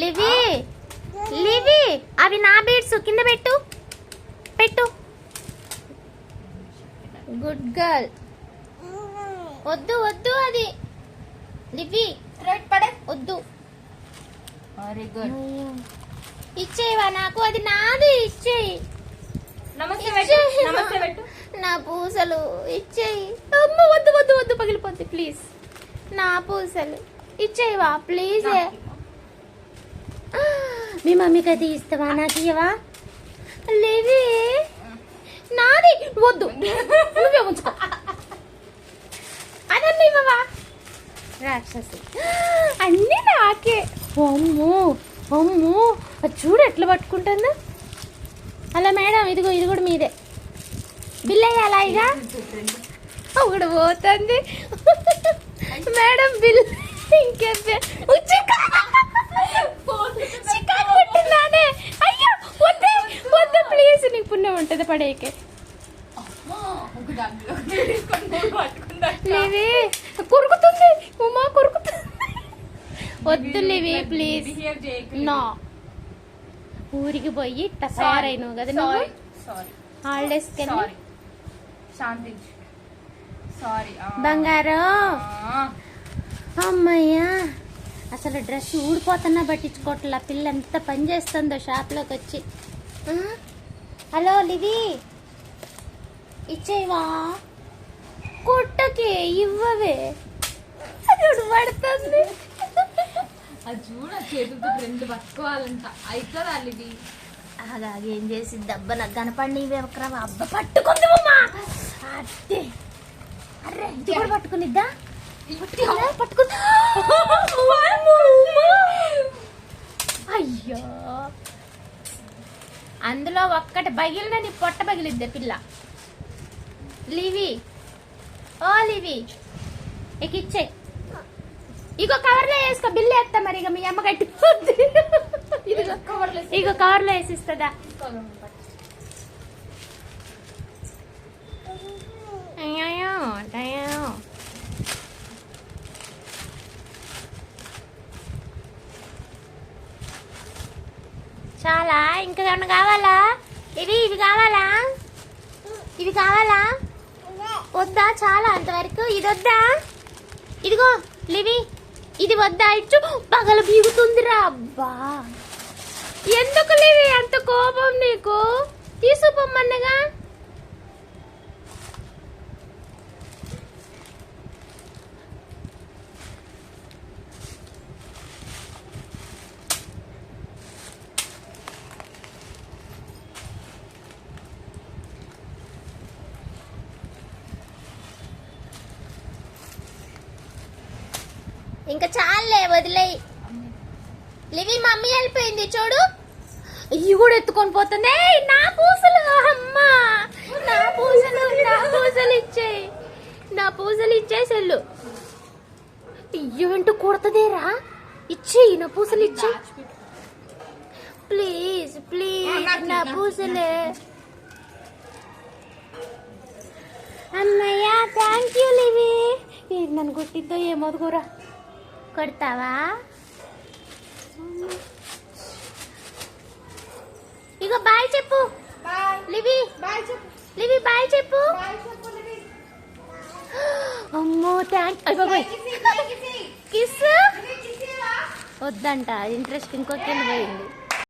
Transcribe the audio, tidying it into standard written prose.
Levy Levy అవి నా beads కింద పెట్టు పెట్టు. Good girl. వద్దు వద్దు అది లివి పడే వద్దు. Very good. ఇచ్చేవా నాకు, అది నాది ఇచ్చేయి. నమస్తే పెట్టు. నా పూసలు ఇచ్చేయి. అమ్మ వద్దు వద్దు వద్దు పగిలిపోద్ది ప్లీజ్. నా పూసలు ఇచ్చేయవా ప్లీజ్. మీ మమ్మీకి అది ఇస్తావా, నాకు ఇవ్వవా? లేవి నాది వద్దు, నువ్వే ఉంచుకో. అదన్నీ ఇవ్వవా రాక్షసి, అన్నీ నాకే. అమ్మో అమ్మో అది చూడు ఎట్లా పట్టుకుంటుందా. అలా మేడం ఇదిగో ఇది కూడా మీదే. బిల్ అయ్యాలా ఇక ఒకడు పోతుంది మేడం బిల్. ఇంకేంటే అయ్యో వద్దే వద్దు ప్లీజ్, నీకు పుణ్యం ఉంటుంది పడేకే. లేవి కొరుకుతుంది ఉమా కొరుకుతుంది. వద్దు లేవి ప్లీజ్. నా ఊరికి పోయి తయారైనావు కదా నువ్వు హాలిడేస్కి వెళ్ళి. బంగారం అమ్మయ్యా, అసలు డ్రెస్ ఊడిపోతున్నా పట్టించుకోవట్లా. పిల్ల ఎంత పని చేస్తుందో షాప్లోకి వచ్చి. హలో లివి ఇచ్చేవా, కొట్టకే ఇవ్వవే. అది పడుతుంది. అది చూడ చేతులతో రెండు పట్టుకోవాలంట అవుతుందా లివి? అలాగే ఏం చేసి దెబ్బ నాకు కనపడి ఇవ్వకరా అబ్బ పట్టుకుందామమ్మా. అదే అరే ఇది కూడా పట్టుకునిద్దా పట్టుకుందా. అయ్యో అందులో ఒక్కటి పగిలిన నీ పొట్ట పగిలిద్దే పిల్ల. లివి ఓ లివి ఇచ్చే. ఇగో కవర్లో వేసుకో, బిల్లు వేస్తా. మరి ఇక మీ అమ్మ కట్టిపోద్ది. ఇగో కవర్లో వేసిస్తుందా. చాలా ఇంకా ఏమన్నా కావాలా? ఇవి కావాలా? ఇవి కావాలా వద్దా? చాలా అంతవరకు. ఇది వద్దా? ఇదిగో లివి ఇది వద్దా? ఇచ్చు పగల బీగుతుందిరా. అబ్బా ఎందుకు లివి అంత కోపం నీకు? తీసుకుపోమ్మన్నగా. ఇంకా చాలే వదిలేయి. లివి మమ్మీ వెళ్ళిపోయింది చూడు. ఇవి కూడా ఎత్తుకొని పోతుంది. నా పూసలు అమ్మా, నా పూసలు ఇచ్చేయి, నా పూసలు ఇచ్చేసెళ్ళు. ఏంటో కొడతదేరా, ఇచ్చేయి నా పూసలు ఇచ్చేయి ప్లీజ్ ప్లీజ్. నా పూసలే అన్నయ్య. Thank you Levy. నన్ను కొట్టిద్దో ఏమో కూడా. కొడతావా? ఇగో బాయ్ చెప్పు లివి. లివి బాయ్ చెప్పు. అమ్మో థ్యాంక్. కిస్ వద్దంట, ఇంట్రెస్ట్ ఇంకొక పోయింది.